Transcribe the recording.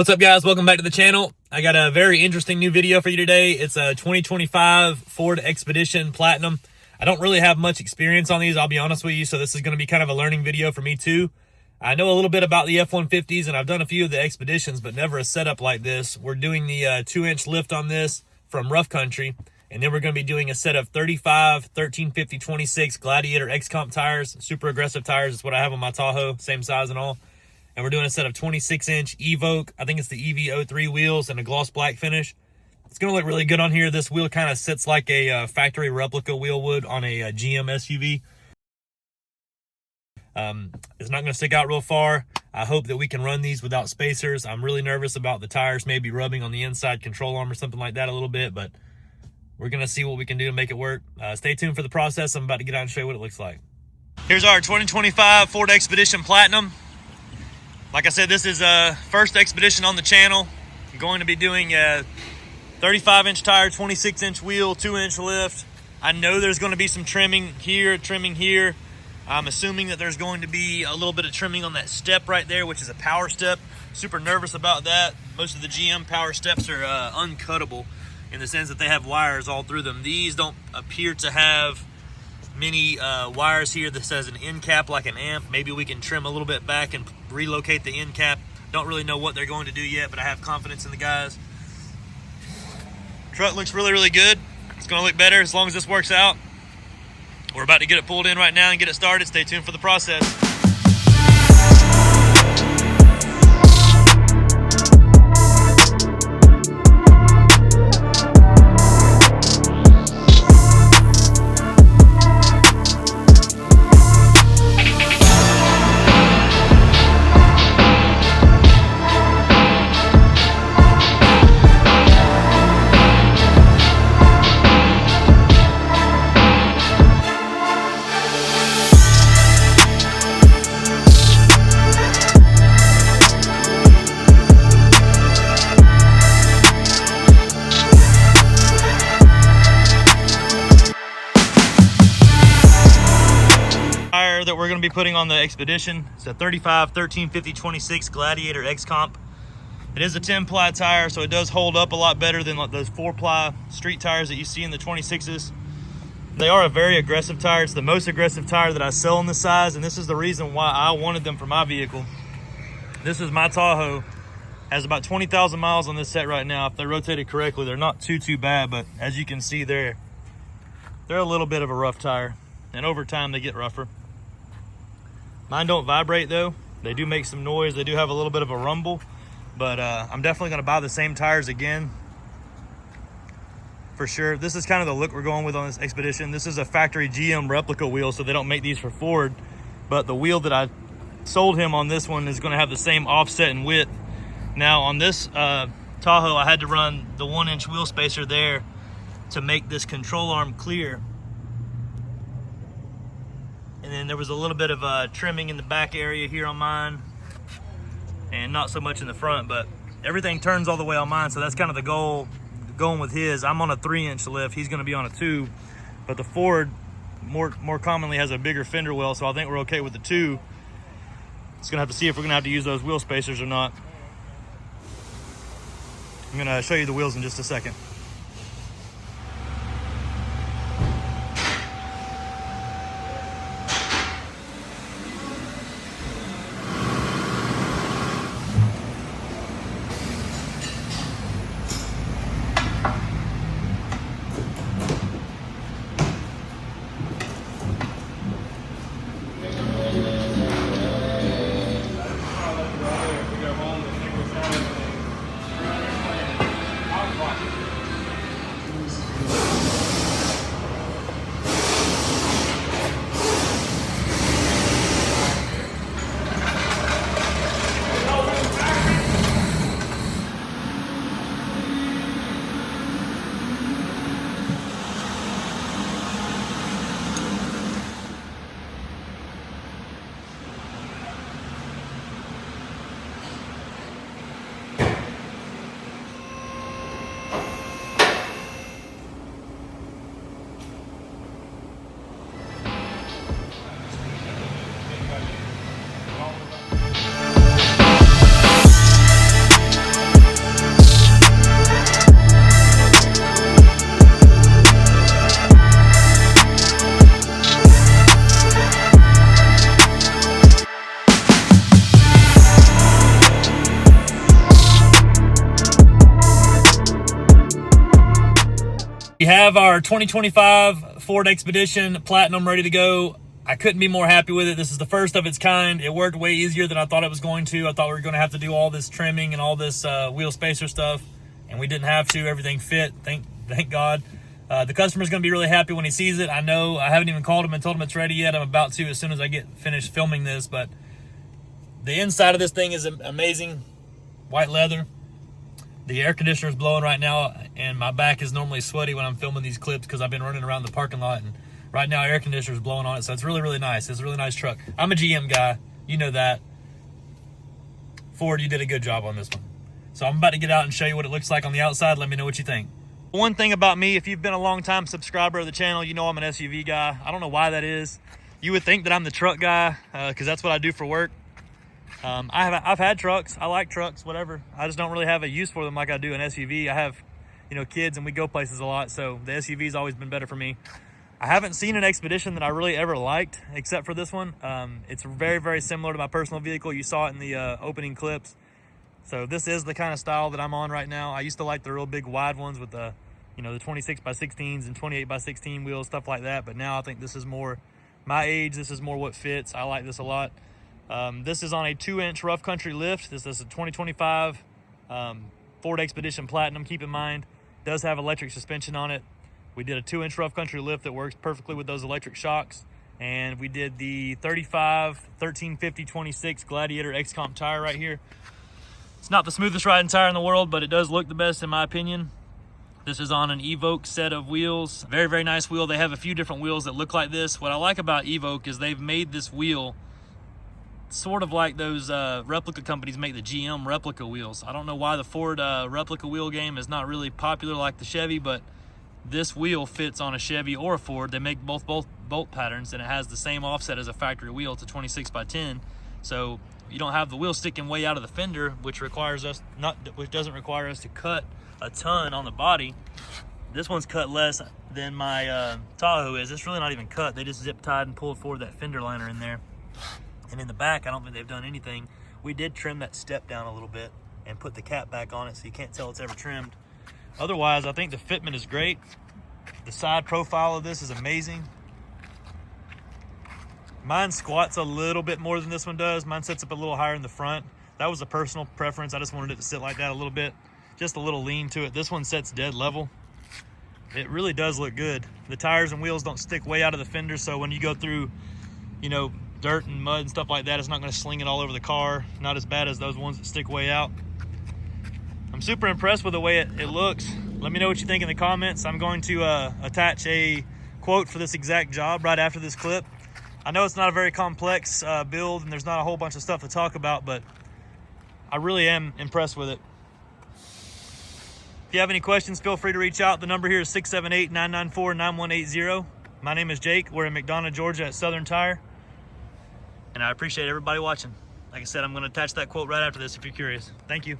What's up, guys? Welcome back to the channel. I got a very interesting new video for you today. It's a 2025 Ford Expedition Platinum. I don't really have much experience on these, I'll be honest with you, so this is going to be kind of a learning video for me too. I know a little bit about the F-150s, and I've done a few of the Expeditions, but never a setup like this. We're doing the 2-inch lift on this from rough country, and then we're going to be doing a set of 35 1350/26 Gladiator X Comp tires, super aggressive tires. It's what I have on my Tahoe, same size and all. And we're doing a set of 26-inch EVOK, I think it's the EVO03 wheels, and a gloss black finish. It's going to look really good on here. This wheel kind of sits like a factory replica wheel would on a GM SUV. It's not going to stick out real far. I hope that we can run these without spacers. I'm really nervous about the tires maybe rubbing on the inside control arm or something like that a little bit, but we're going to see what we can do to make it work. Stay tuned for the process. I'm about to get out and show you what it looks like. Here's our 2025 Ford Expedition Platinum. Like I said, this is first Expedition on the channel. I'm going to be doing a 35-inch tire, 26-inch wheel, 2-inch lift. I know there's going to be some trimming here, trimming here. I'm assuming that there's going to be a little bit of trimming on that step right there, which is a power step. Super nervous about that. Most of the GM power steps are uncuttable in the sense that they have wires all through them. These don't appear to have many wires here. This has an end cap like an amp. Maybe we can trim a little bit back and relocate the end cap. Don't really know what they're going to do yet, but I have confidence in the guys. Truck looks really, really good. It's going to look better as long as this works out. We're about to get it pulled in right now and get it started. Stay tuned for the process. That we're going to be putting on the Expedition. It's a 35 1350/26 Gladiator X Comp. It is a 10-ply tire, so it does hold up a lot better than like those 4-ply street tires that you see in the 26s. They are a very aggressive tire. It's the most aggressive tire that I sell in this size, and this is the reason why I wanted them for my vehicle. This is my Tahoe. Has about 20,000 miles on this set right now. If they're rotated correctly, they're not too bad, but as you can see they're a little bit of a rough tire, and over time they get rougher. Mine don't vibrate though. They do make some noise. They do have a little bit of a rumble, but I'm definitely gonna buy the same tires again for sure. This is kind of the look we're going with on this Expedition. This is a factory GM replica wheel, so they don't make these for Ford, but the wheel that I sold him on this one is gonna have the same offset and width. Now on this Tahoe, I had to run the 1-inch wheel spacer there to make this control arm clear. And then there was a little bit of trimming in the back area here on mine, and not so much in the front, but everything turns all the way on mine, so that's kind of the goal going with his. I'm on a 3-inch lift, he's gonna be on a 2, but the Ford more commonly has a bigger fender well, so I think we're okay with the 2. Just gonna have to see if we're gonna have to use those wheel spacers or not. I'm gonna show you the wheels in just a second. We have our 2025 Ford Expedition Platinum ready to go. I couldn't be more happy with it. This is the first of its kind. It worked way easier than I thought it was going to. I thought we were going to have to do all this trimming and all this wheel spacer stuff, and we didn't have to. Everything fit, thank God. The customer's going to be really happy when he sees it. I know I haven't even called him and told him it's ready yet. I'm about to as soon as I get finished filming this, but the inside of this thing is amazing. White leather. The air conditioner is blowing right now, and my back is normally sweaty when I'm filming these clips because I've been running around the parking lot, and right now air conditioner is blowing on it, so it's really, really nice. It's a really nice truck. I'm a GM guy. You know that. Ford, you did a good job on this one. So I'm about to get out and show you what it looks like on the outside. Let me know what you think. One thing about me, if you've been a long-time subscriber of the channel, you know I'm an SUV guy. I don't know why that is. You would think that I'm the truck guy because that's what I do for work. I've had trucks. I like trucks, whatever. I just don't really have a use for them like I do an SUV. I have, kids, and we go places a lot, so the SUV's always been better for me. I haven't seen an Expedition that I really ever liked, except for this one. It's very, very similar to my personal vehicle. You saw it in the opening clips. So this is the kind of style that I'm on right now. I used to like the real big wide ones with the, the 26x16s and 28x16 wheels, stuff like that. But now I think this is more my age. This is more what fits. I like this a lot. This is on a 2-inch rough country lift. This is a 2025 Ford Expedition Platinum. Keep in mind, it does have electric suspension on it. We did a 2-inch rough country lift that works perfectly with those electric shocks. And we did the 35 1350 26 Gladiator X Comp tire right here. It's not the smoothest riding tire in the world, but it does look the best in my opinion. This is on an EVOK set of wheels. Very, very nice wheel. They have a few different wheels that look like this. What I like about EVOK is they've made this wheel sort of like those replica companies make the GM replica wheels. I don't know why the Ford replica wheel game is not really popular like the Chevy, but this wheel fits on a Chevy or a Ford. They make both bolt patterns, and it has the same offset as a factory wheel. It's a 26x10, so you don't have the wheel sticking way out of the fender, which doesn't require us to cut a ton on the body. This one's cut less than my Tahoe is. It's really not even cut. They just zip tied and pulled forward that fender liner in there. And in the back, I don't think they've done anything. We did trim that step down a little bit and put the cap back on it, so you can't tell it's ever trimmed. Otherwise, I think the fitment is great. The side profile of this is amazing. Mine squats a little bit more than this one does. Mine sits up a little higher in the front. That was a personal preference. I just wanted it to sit like that a little bit. Just a little lean to it. This one sits dead level. It really does look good. The tires and wheels don't stick way out of the fender, so when you go through, dirt and mud and stuff like that, it's not going to sling it all over the car. Not as bad as those ones that stick way out. I'm super impressed with the way it looks. Let me know what you think in the comments. I'm going to attach a quote for this exact job right after this clip. I know it's not a very complex build, and there's not a whole bunch of stuff to talk about, but I really am impressed with it. If you have any questions, feel free to reach out. The number here is 678-994-9180. My name is Jake. We're in McDonough, Georgia at Southern Tire. And I appreciate everybody watching. Like I said, I'm going to attach that quote right after this if you're curious. Thank you.